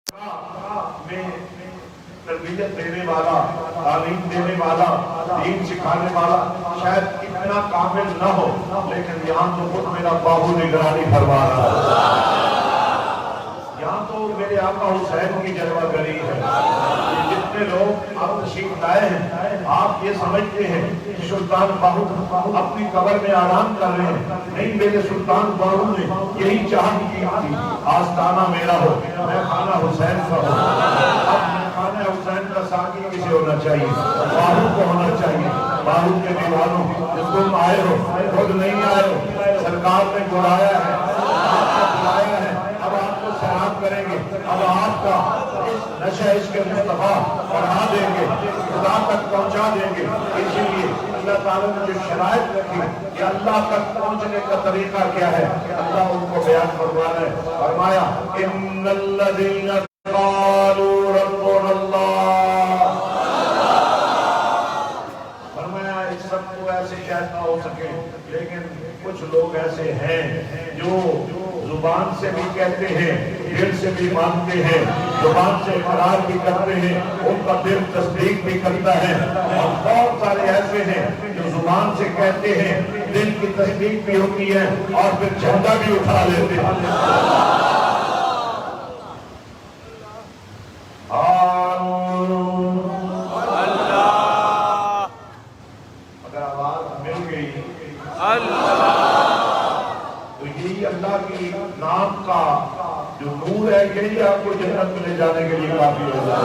میں تربیت دینے والا، تعلیم دینے والا، دین سکھانے والا شاید اتنا کامل نہ ہو، لیکن یہاں تو خود میرا باہو نگرانی فرما رہا ہے، یہاں تو میرے آقا حسین کی جلوہ گری ہے۔ جتنے لوگ اب تشریف لائے ہیں، آپ یہ سمجھتے ہیں کہ سلطان باہو اپنی قبر میں آرام کر رہے ہیں، نہیں، میرے سلطان باہو نے یہی چاہت کی تھی آستانہ میرا ہو، میں خانہ حسین کا ہوں۔ اب خانہ حسین کا ساقی کسے ہونا چاہیے؟ باہو کو ہونا چاہیے۔ باہو کے دیوانوں، جس تم آئے ہو، خود نہیں آئے ہو، سرکار نے بلایا ہے، آپ کو بلایا ہے، اب آپ کو سلام کریں گے، اب آپ کا نشہ عشق مصطفیٰ بڑھا دیں گے، خدا تک پہنچا دیں گے۔ اسی لیے اللہ تعالیٰ نے جو شرائط رکھی کہ اللہ تک پہنچنے کا طریقہ کیا ہے، اللہ ان کو بیان فرمانا ہے۔ فرمایا ان الذین قالوا ربنا اللہ، فرمایا اس سب کو ایسے شاید نہ ہو سکے، لیکن کچھ لوگ ایسے ہیں جو زبان سے بھی کہتے ہیں، دل سے بھی مانتے ہیں، زبان سے اقرار بھی کرتے ہیں، ان کا دل تصدیق بھی کرتا ہے، اور بہت سارے ایسے ہیں جو زبان سے کہتے ہیں، دل کی تصدیق بھی ہوتی ہے، اور پھر جھنڈا بھی اٹھا لیتے ہیں۔ اگر آواز مل گئی تو یہی اللہ کی نام کا جو نور ہے، یہی آپ کو جنت میں لے جانے کے لیے کافی ہوگا۔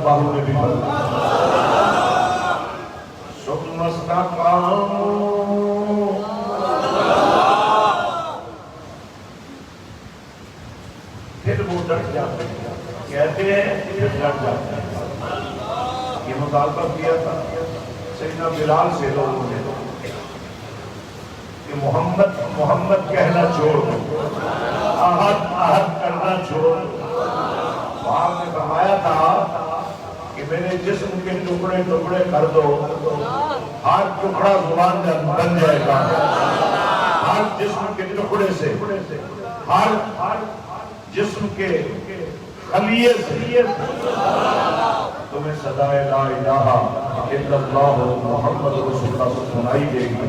باہو نے بھی بدلا ثم استقاموا، پھر وہ ڈٹ جاتے ہیں، کہتے ہیں پھر ڈٹ جاتے ہیں۔ یہ مطالبہ کیا تھا سیدنا بلال سے لوگوں نے کہ محمد محمد کہنا چھوڑ دو، احد احد کرنا چھوڑ دو۔ آپ نے فرمایا تھا کہ میرے جسم کے ٹکڑے ٹکڑے کر دو، ہر ٹکڑا زبان بن جائے گا، ہر جسم کے ٹکڑے سے، ہر جسم کے خلیے سے تمہیں صدائے لا الہ الا اللہ محمد رسول اللہ سنائی دے گی۔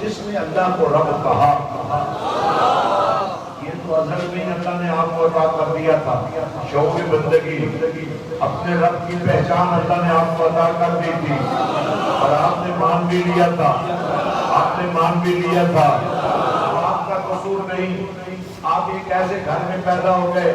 جس نے اللہ کو رب کہا، یہ تو ازل میں اللہ نے آپ کو عطا کر دیا تھا، شوق بندگی، اپنے رب کی پہچان اللہ نے آپ کو عطا کر دی تھی، اور آپ نے مان بھی لیا تھا، آپ نے مان بھی لیا تھا۔ آپ کا قصور نہیں، آپ ایک ایسے گھر میں پیدا ہو گئے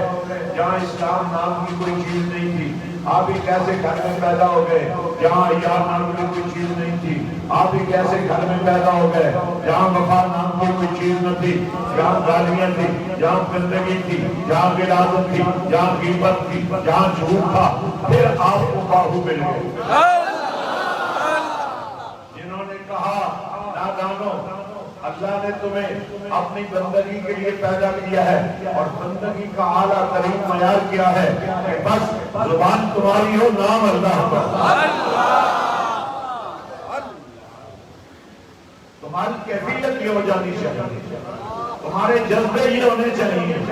جہاں اسلام نام کی کوئی چیز نہیں تھی، آپ ایک ایسے گھر میں پیدا ہو گئے جہاں عیار نام کی کوئی چیز نہیں تھی، آپ ایک ایسے گھر میں پیدا ہو گئے جہاں وفا نام کی کوئی چیز نہ تھی، جہاں گالیاں تھی، جہاں گندگی تھی، جہاں غلاظت تھی، جہاں غیبت تھی، جہاں جھوٹ تھا، پھر آپ کو باہو مل گئے جنہوں نے کہا نادانو، اللہ نے تمہیں اپنی بندگی کے لیے پیدا کیا ہے اور بندگی کا اعلیٰ ترین معیار کیا ہے کہ بس زبان تمہاری ہو، نام اللہ کا، تمہاری کیفیت یہ ہو جانی چاہیے، تمہارے جذبے یہ ہونے چاہیے،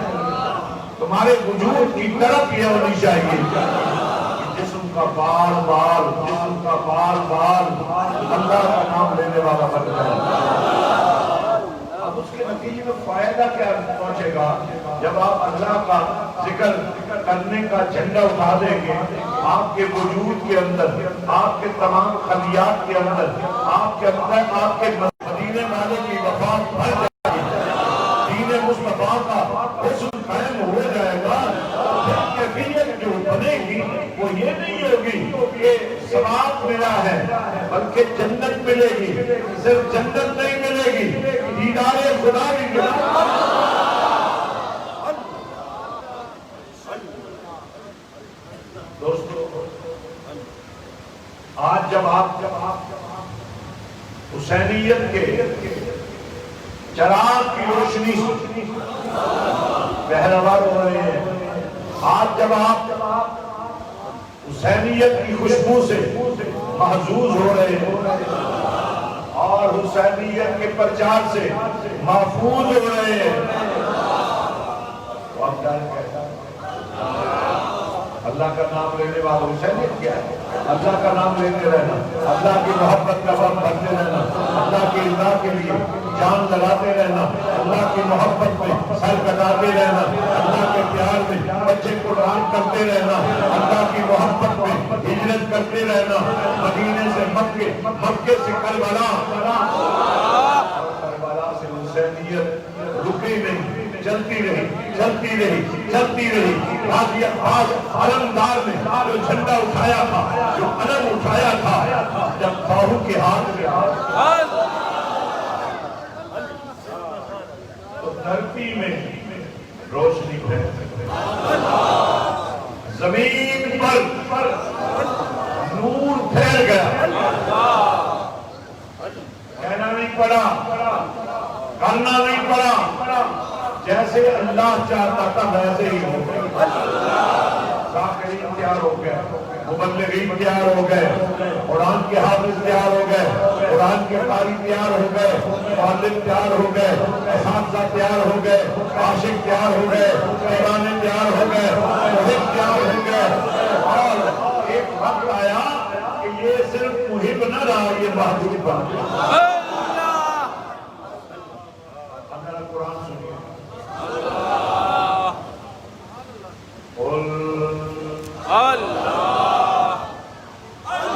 تمہارے وجود کی طرف یہ ہونی چاہیے کہ جسم کا بال بال اللہ کا نام لینے والا بن جائے۔ اب اس کے نتیجے میں فائدہ کیا پہنچے گا؟ جب آپ اللہ کا ذکر کرنے کا جھنڈا اٹھا دیں گے، آپ کے وجود کے اندر، آپ کے تمام خلیات کے اندر، آپ کے مدینے والے کی وفات بڑھ جائے گی، دین مصطفیٰ کا حسن قائم ہو جائے گا، کیفیت جو بنے گی وہ یہ نہیں ہوگی کہ ثواب ملا ہے، بلکہ جنت ملے گی۔ صرف جنت نہیں ملے گی، دیدار خدا بھی ملے گی۔ دوستو، آج جب آپ حسینیت کے چراغ کی روشنی سے پہراور ہو رہے ہیں، آج جب آپ حسینیت کی خوشبو سے محظوظ ہو رہے ہیں اور حسینیت کے پرچار سے محفوظ ہو رہے ہیں، تو آپ جان کہتا ہے اللہ کا نام لینے والا حسینیت کیا ہے؟ اللہ کا نام لیتے رہنا، اللہ کی محبت کا غم بھرتے رہنا، اللہ کی رضا کے لیے جان لگاتے رہنا، اللہ کی محبت میں سر کٹاتے رہنا، اللہ کے پیار میں بچے کو قربان کرتے رہنا، اللہ کی محبت میں ہجرت کرتے رہنا، مدینے سے مکے، مکے سے کربلا، اور کربلا سے حسینیت رکی نہیں، چلتی رہی، چلتی رہی، چلتی رہی۔ آج علمدار نے جو جھنڈا اٹھایا تھا، جو علم اٹھایا تھا، جب باہو کے ہاتھ میں تو دھرتی میں روشنی پھیل، زمین پر نور پھیل گیا۔ کہنا نہیں پڑا، کرنا نہیں پڑا، جیسے اللہ چاہتا تھا ویسے ہی ہو گئے۔ ذاکرین تیار ہو گئے، مبلغین تیار ہو گئے، قرآن کے حافظ تیار ہو گئے، قرآن کے قاری تیار ہو گئے، والد تیار ہو گئے، اساتذہ تیار ہو گئے، عاشق تیار ہو گئے، دیوانے تیار ہو گئے، محب تیار ہو گئے، اور ایک وقت آیا کہ یہ صرف محب نہ رہا، یہ محبوب بن گیا۔ قرآن سنیے، اللہ اللہ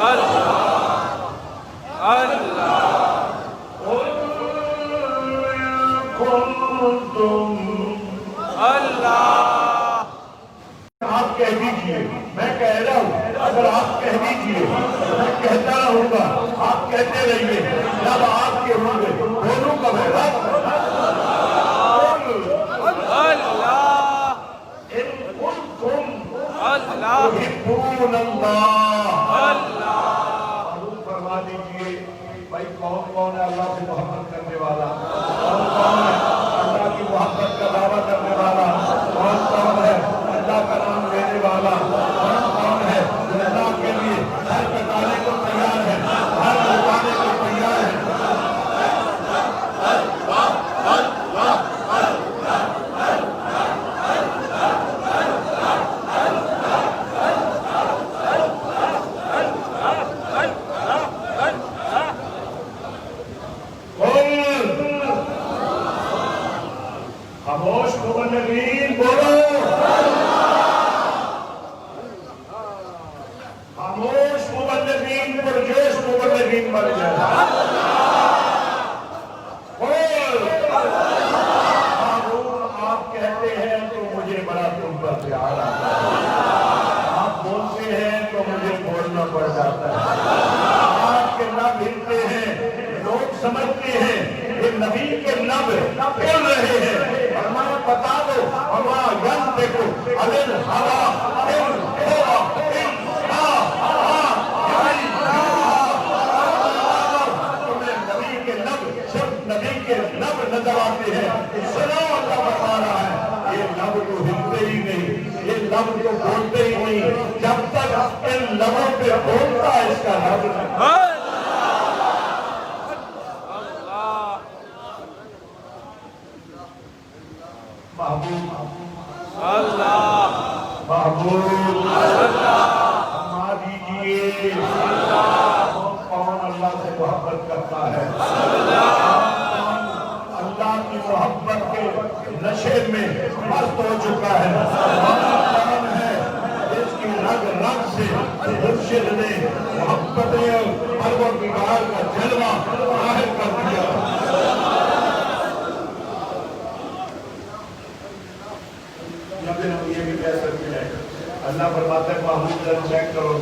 اللہ اللہ۔ آپ کہہ دیجئے، میں کہہ رہا ہوں، اگر آپ کہہ دیجئے میں کہتا رہوں گا، آپ کہتے رہیے، جب آپ کے ہوں گے دونوں کا بہت تحبون اللہ، معلوم فرما دیجئے بھائی کون کون ہے اللہ سے محبت کرنے والا، کون کون ہے اللہ کی محبت کا دعویٰ کرنے والا، کون کون ہے اللہ کا نام لینے والا، کون کون ہے اللہ کے لیے ہر کٹانے کو تیار ہے، ہر کٹانے کو تیار ہے۔ خاموش مبلغین بولو، خاموش مبلغین پرجوش مبلغین بن جائے۔ ہارون آپ کہتے ہیں تو مجھے بڑا تم پر پیار آتا ہے، آپ بولتے ہیں تو مجھے بولنا پڑ جاتا ہے، آپ کے لب ہلتے ہیں، لوگ سمجھتے ہیں یہ نبی کے لب بول رہے ہیں، فرمایا بتا دو ہوا ینطق عن الہویٰ ان ہوا الا تمہیں نبی کے لب صرف نبی کے لب نظر آتے ہیں، سنو اللہ بتا رہا ہے یہ لب تو ہلتے ہی نہیں، یہ لب تو بولتے ہی نہیں، جب تک ان لبوں پہ بولتا ہے اس کا لب نہیں۔ محبوب اللہ محبوب فرما دیجئے کون اللہ سے محبت کرتا ہے، اللہ کی محبت کے نشے میں مست ہو چکا ہے، کون ہے جس کی رگ رگ سے مرشد نے محبت پروردگار کا جلوہ ظاہر کر دیا۔ یہ بھی کہہ سکتے ہیں اللہ فرماتا ہے محبوب ذرا چیک کرو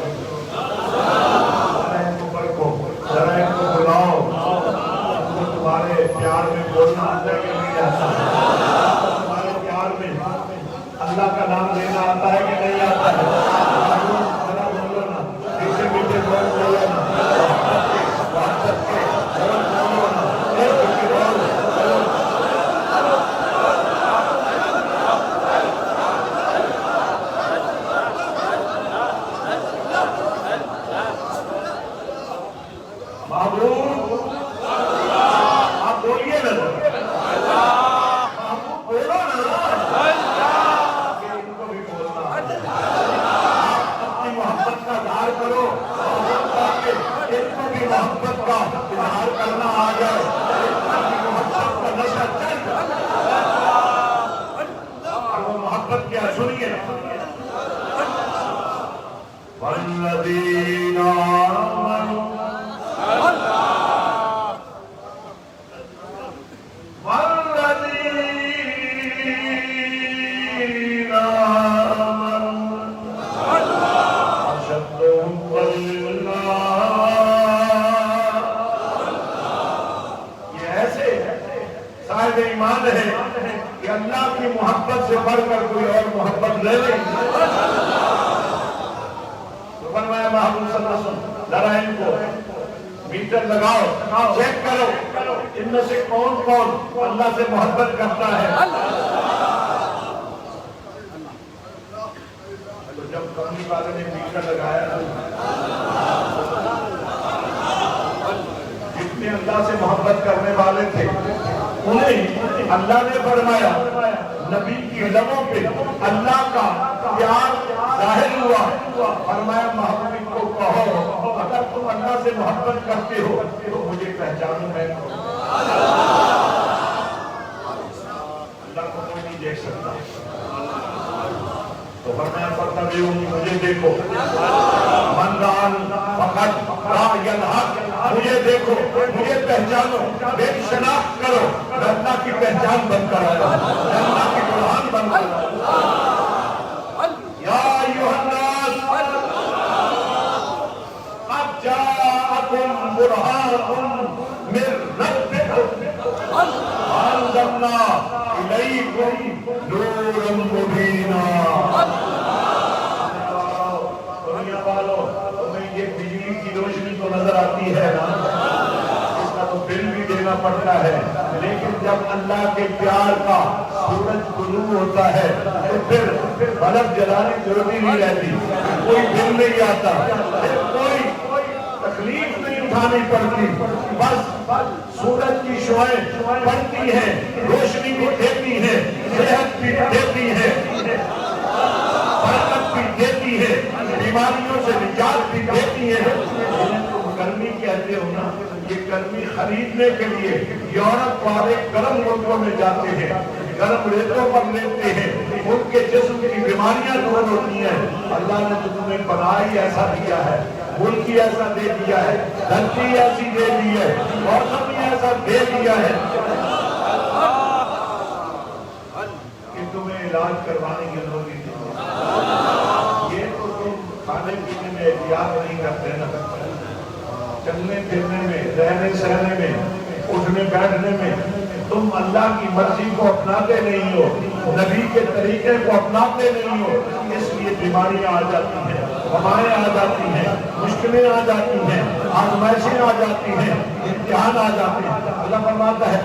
ذرا ان کو پرکھو ذرا ان کو بلاؤ تو تمہارے پیار میں بولنا آتا ہے کہ نہیں آتا تمہارے پیار میں اللہ کا نام لینا آتا ہے کہ نہیں آتا ہے ذرا بولو نا پیچھے پیچھے بولو نا ایمان ہے کہ اللہ کی محبت سے بڑھ کر کوئی اور محبت لے لیں تو فرمایا محبوب صلی اللہ علیہ وسلم ذرا ان کو میٹر لگاؤ چیک کرو ان میں سے کون کون اللہ سے محبت کرتا ہے تو جب کملی والے نے میٹر لگایا جتنے اللہ سے محبت کرنے والے تھے انہیں اللہ نے فرمایا نبی کی لبوں پہ اللہ کا پیار ظاہر ہوا فرمایا محبوب کو کہو اگر تم اللہ سے محبت کرتے ہو تو مجھے پہچانو میں اللہ کو کوئی نہیں دیکھ سکتا تو فرمایا فتبعونی مجھے دیکھو من رآن فقط رأی الحق مجھے دیکھو مجھے پہچانو میری شناخت کرو میں اللہ کی پہچان بن کر آیا میں اللہ کی قرآن بن کر آیا یا ایھا الناس قد جاءکم برہان من ربکم وانزلنا الیکم نورا مبینا دنیا والوں تمہیں یہ بجلی کی روشنی تو نظر آتی ہے نا اس کا تو بل بھی دینا پڑتا ہے لیکن جب اللہ کے پیار کا سورج طلوع ہوتا ہے تو پھر بلب جلانے کی ضرورت نہیں رہتی کوئی بل نہیں آتا کوئی تکلیف نہیں اٹھانی پڑتی بس سورج کی شعائیں پڑتی ہیں روشنی بھی دیتی ہیں صحت بھی دیتی ہے برکت بھی دیتی ہے بیماریوں سے نجات بھی دیتی ہے تم گرمی کہتے ہو نا یہ گرمی خریدنے کے لیے یورپ والے گرم ملکوں میں جاتے ہیں گرم ریتوں پر لیتے ہیں ان کے جسم کی بیماریاں دور ہوتی ہیں اللہ نے تو تمہیں بنا ہی ایسا دیا ہے ملک ہی ایسا دے دیا ہے دھرتی ایسی دے دی ہے موسم ہی ایسا دے دیا ہے کہ تمہیں علاج کروانے کی ضرورت نہیں یہ تو تم کھانے پینے میں احتیاط نہیں کرتے نا چلنے پھرنے میں رہنے سہنے میں اٹھنے بیٹھنے میں تم اللہ کی مرضی کو اپناتے نہیں ہو نبی کے طریقے کو اپناتے نہیں ہو اس لیے بیماریاں آ جاتی ہیں وبائیں آ جاتی ہیں مشکلیں آ جاتی ہیں آزمائشیں آ جاتی ہیں امتحان آ جاتے ہیں اللہ فرماتا ہے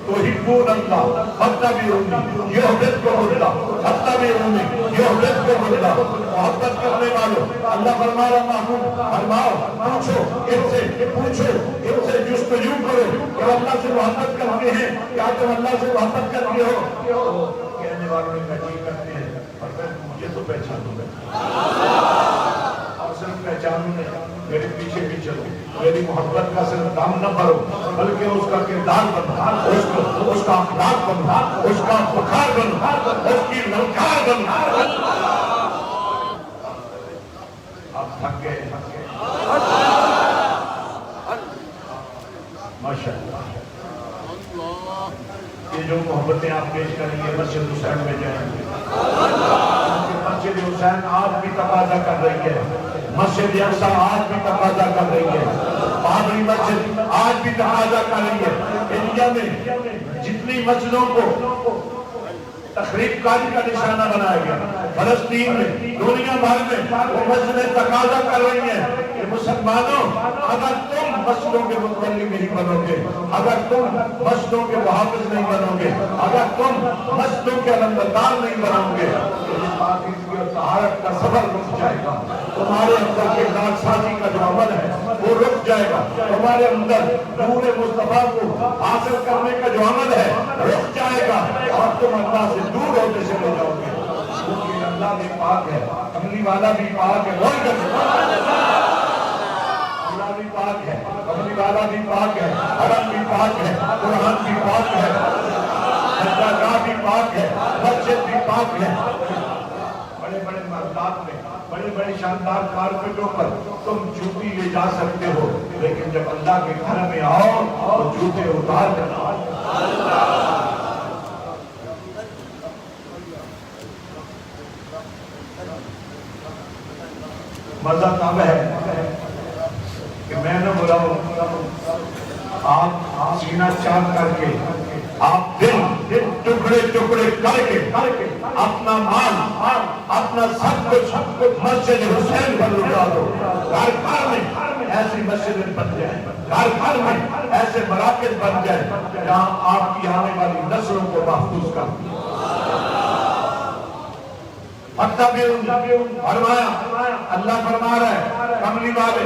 تحبون اللہ فاتبعونی یحببکم اللہ فاتبعونی یحببکم اللہ محبت کرنے والوں اللہ فرما رہا محبوب فرماؤ پوچھو ان سے جستجو کرو کہ اللہ سے محبت کرتے ہیں کیا تم اللہ سے محبت کرتے ہو کہنے والوں نے کہا کرتے ہیں اور مجھے تو پہچانوں گا اور صرف پہچانوں نہیں میرے پیچھے بھی چلو میری محبت کا صرف دام نہ بھرو بلکہ اس کا کردار بنو اس کا اخلاق بنو اس کا بخار بنو اس کی للکار بنو اب تھک گئے ماشاءاللہ یہ جو محبتیں آپ پیش کریں گے مسجد حسین میں جائیں گے. مسجد حسین آج بھی تقاضا کر رہی ہے, مسجد اقصی آج بھی تقاضا کر رہی ہے, بابری مسجد آج بھی تقاضا کر رہی ہے. انڈیا میں جتنی مسجدوں کو تخریب کاری کا نشانہ بنایا گیا, فلسطین میں, دنیا بھر میں وہ مسجدیں تقاضا کر رہی ہیں کہ مسلمانوں اگر تم مسجدوں کے متولی نہیں بنو گے, اگر تم مسجدوں کے محافظ نہیں بنو گے, اگر تم مسجدوں کے علمبردار نہیں بنو گے تو اس پاکیزگی اور طہارت کا سفر رک جائے گا. تمہارے اندر کے ناسازی کا جو عمل ہے وہ رک جائے گا. تمہارے اندر نور مصطفیٰ کو حاصل کرنے کا جو عمل ہے رک جائے گا اور تم اللہ سے دور ہوتے چلے جاؤ گے. کیونکہ اللہ بھی پاک ہے, کملی والا بھی پاک ہے, اللہ بھی پاک ہے, کملی والا بھی پاک ہے, حرم بھی پاک ہے, قرآن بھی پاک ہے, درگاہ بھی پاک ہے, مسجد بھی پاک ہے. بڑے بڑے مردات میں, بڑے بڑے شاندار کارپیٹوں پر تم جوتی لے جا سکتے ہو, لیکن جب اللہ کے گھر میں آؤ تو جوتے اتار کر آؤ. مزہ تب ہے کہ میں نہ بلاؤں, آپ سینہ چاک کر کے, آپ دل ٹکڑے ٹکڑے کر کے اپنا مال, اپنا سب کچھ مسجد حسین پر لٹا دو. گھر گھر میں ایسی مسجد بن جائے, گھر گھر میں ایسے مراکز بن جائے جہاں آپ کی آنے والی نسلوں کو محفوظ کر دیں. فرمایا, اللہ فرما رہا ہے کملی والے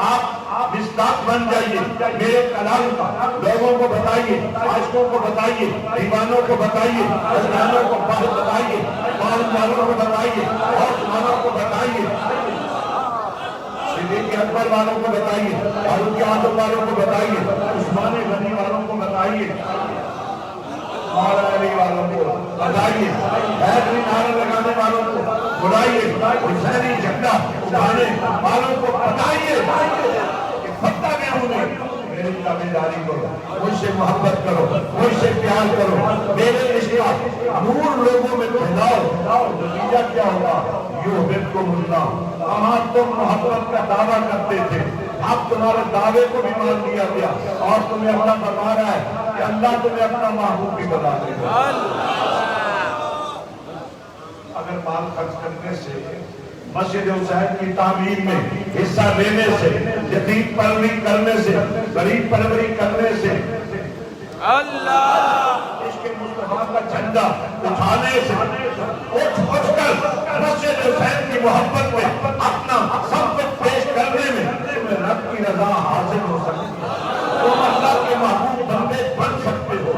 آپ مصداق بن جائیے میرے کلام کا. لوگوں کو بتائیے, عاشقوں کو بتائیے, دیوانوں کو بتائیے, ازنانوں کو بتائیے, معلوم والوں کو بتائیے, اور والوں کو بتائیے, صدیق اکبر والوں کو بتائیے, فاروق اعظم والوں کو بتائیے, عثمان غنی والوں کو بتائیے, مولا علی والوں کو بتائیے, حیدری نعرہ لگانے والوں کو بلائیے, حسینی جھنڈا اٹھانے والوں کو بتائیے کہ فتح میں ہوں, میری تابعداری کرو, مجھ سے محبت کرو, مجھ سے پیار کرو, میرے عشق نور لوگوں میں پھیلاؤ. نتیجہ کیا ہوگا؟ یحببکم اللہ. کہاں تم محبت کا دعویٰ کرتے تھے, اب تمہارے دعوے کو بھی مان لیا گیا اور تمہیں اللہ فرما رہا ہے کہ اللہ تمہیں اپنا محبوب بھی بنا دے گا. اگر مال خرچ کرنے سے, مسجد حسین کی تعمیر میں حصہ لینے سے, یتیم پروری کرنے سے, غریب پروری کرنے سے, اللہ عشق مصطفیٰ کا جھنڈا اٹھانے سے, اٹھ کر مسجد حسین کی محبت میں اپنا سب کچھ پیش کرنے میں تمہیں رب کی رضا حاصل ہو سکتی ہے. تم اللہ کے محبوب بندے بن سکتے ہو.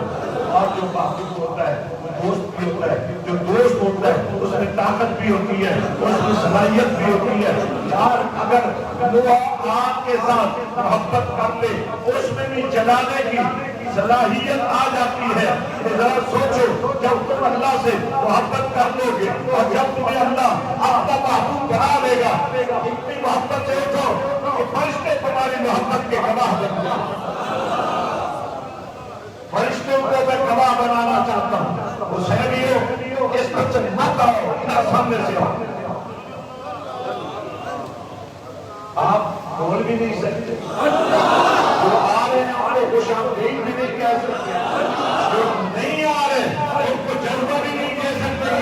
اور جو محبوب ہوتا ہے وہ دوست بھی ہوتا ہے, جو دوست ہوتا ہے اس میں طاقت بھی ہوتی ہے, اس میں صلاحیت بھی ہوتی ہے. یار اگر وہ آپ کے ساتھ محبت کر لے, اس میں بھی جلانے کی صلاحیت آ جاتی ہے. ذرا سوچو, جب تم اللہ سے محبت کر لو گے اور جب تمہیں اللہ اپنا محبوب بنا لے گا, اتنی محبت سے اٹھو کہ فرشتے تمہاری محبت کے گواہ بن جائیں. فرشتوں کو میں گواہ بنانا چاہتا ہوں. حسینیوں اس طرح مت آؤ, ادھر سامنے سے آؤ. آپ بول بھی نہیں سکتے, جو آ رہے ہیں آرے خوش آمدید بھی نہیں کہہ سکتے, جو نہیں آ رہے ان کو جذبہ بھی نہیں کہہ سکتے.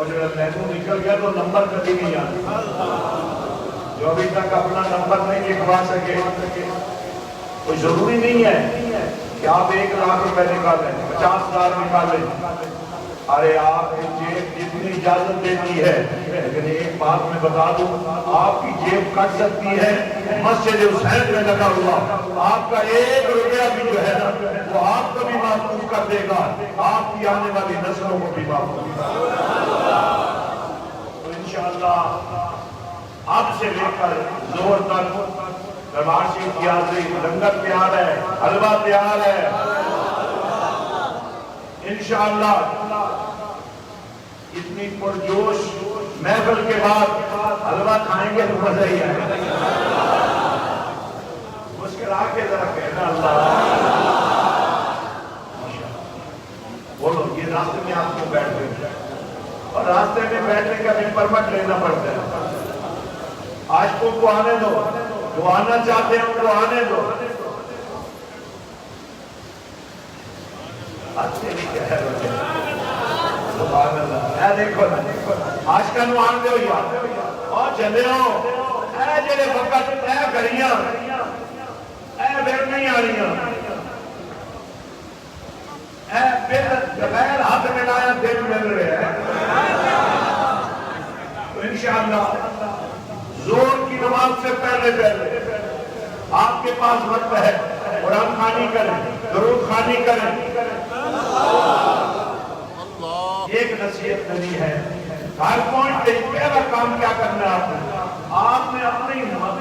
اور جو مینو نکل گیا تو نمبر کبھی نہیں آتا. جو ابھی تک اپنا نمبر نہیں لکھوا سکے کوئی ضروری نہیں ہے کہ آپ 1 لاکھ روپے نکالیں 50,000 نکالیں. ارے آپ کی جیب جتنی اجازت دیتی ہے. لیکن ایک بات میں بتا دوں آپ کی جیب کٹ سکتی ہے مسجد حسین میں لگا ہوا آپ کا 1 روپیہ بھی جو ہے نا وہ آپ کو بھی محفوظ کر دے گا آپ کی آنے والی نسلوں کو بھی محفوظ کر دے گا. تو انشاءاللہ اب سے لے کر ظہر تک دربار شریف کی حاضری لنگر تیار ہے حلوہ تیار ہے انشاءاللہ. اتنی پرجوش محفل کے بعد حلوہ کھائیں گے تو مزہ ہی آئے گا. مسکرا کے ذرا کہنا اللہ بولو. یہ راستے میں آپ کو بیٹھ گئے اور راستے میں بیٹھنے کا بھی پرمٹ لینا پڑتا ہے. عاشقوں کو آنے دو جو آنا چاہتے ہیں ان کو آنے دو. سبحان اللہ. اے دیکھو نا عاشقاں نو آن دو یار اور چلے ہو اے جڑے وقت اے گھڑیاں اے پھر نہیں آنیاں اے پھر بغیر ہاتھ ملایا دل مل رہے ہیں. تو انشاءاللہ زور کی نماز سے پہلے آپ کے پاس وقت ہے قرآن خوانی کریں درود خوانی کریں. ایک نصیحت نہیں ہے ہر پوائنٹ پہ پہلا کام کیا کرنا ہے آپ نے اپنے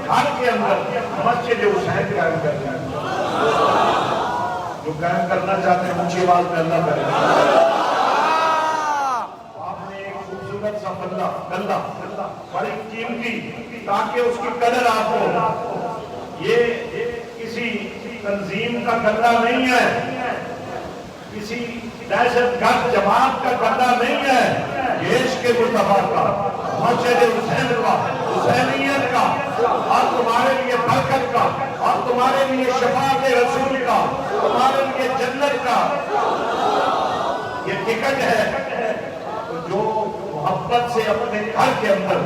گھر کے اندر مسجد حسین قائم کرنا ہے. جو قائم کرنا چاہتے ہیں اونچی آواز میں اللہ کرے. آپ نے ایک خوبصورت سا گلہ بڑی قیمتی تاکہ اس کی قدر آپ ہو. یہ کسی تنظیم کا گلہ نہیں ہے کسی دہشت گرد جماعت کا گلہ نہیں ہے. یہ عشق مصطفیٰ کا مسجد حسین کا حسینیت کا اور تمہارے لیے برکت کا اور تمہارے لیے شفاعت رسول کا تمہارے لیے جنت کا یہ ٹکٹ ہے. جو محبت سے اپنے گھر کے اندر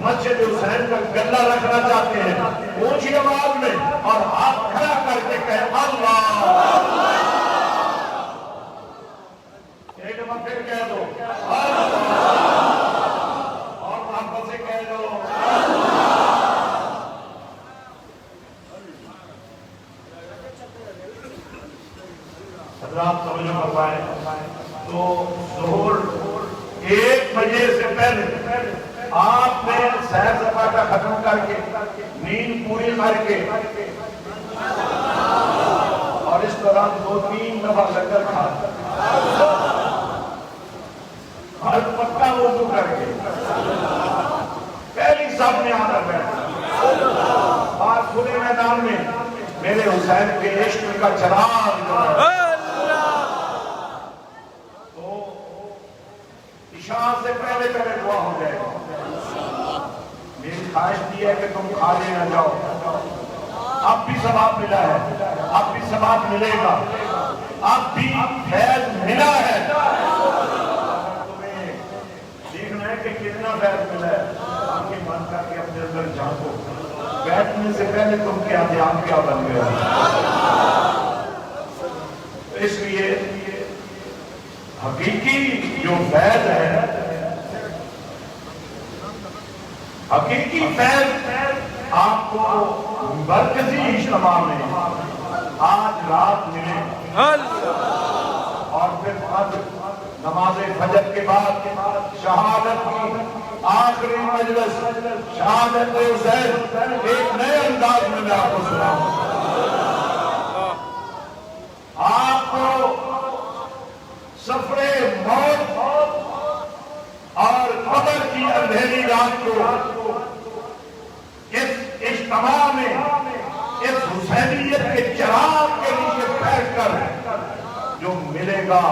مسجد حسین کا گلہ رکھنا چاہتے ہیں اونچی آواز میں اور ہاتھ کھڑا کر کے کہے اللہ. ایک دفعہ پھر کہہ دو اور محبت سے کہہ دو. حضرات سمجھو فرمائیں تو ظہر 1 بجے سے پہلے آپ نے سیر سپاٹا ختم کر کے نیند پوری کر کے اور اس دوران 2-3 دفعہ لنگر کھا اور پکا وضو کر کے پہلی صف میں آنا بیٹھا اور کھلے میدان میں میرے حسین کے عشق کا چراغ تو عشاء سے پہلے دعا ہو جائے گا. میری خواہش دی ہے کہ تم کھا لے نہ جاؤ. اب بھی ثواب ملا ہے اب بھی ثواب ملے گا اب بھی فیض ملا ہے. تمہیں دیکھنا ہے کہ کتنا فیض ملا ہے. آنکھیں بند کر کے اپنے اندر جھانکو بیٹھنے سے پہلے تم کیا دھیان کیا بن گیا. اس لیے حقیقی جو فیض ہے حقیقی فیض آپ کو مرکزی اجتماع میں آج رات ملے اور پھر نماز فجر کے بعد شہادت کی آخری مجلس شہادت حسین ایک نئے انداز میں آپ کو سناؤں. آپ کو سفر موت اور قبر کی اندھیری رات کو اس اجتماع میں اس حسینیت کے چراغ کے نیچے بیٹھ کر جو ملے گا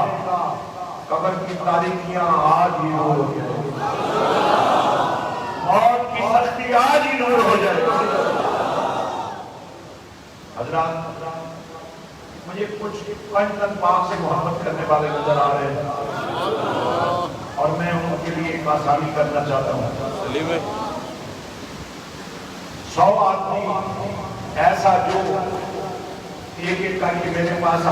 قبر کی تاریکیاں آج ہی نور ہو جائے گی موت کی سختی آج ہی نور ہو جائے گی. حضرات مجھے کچھ پنجتن پاک سے محبت کرنے والے نظر آ رہے ہیں اور میں ان کے لیے ایک آسانی کرنا چاہتا ہوں. 100 آدمی ایسا جو ایک ایک کر کے میرے پاس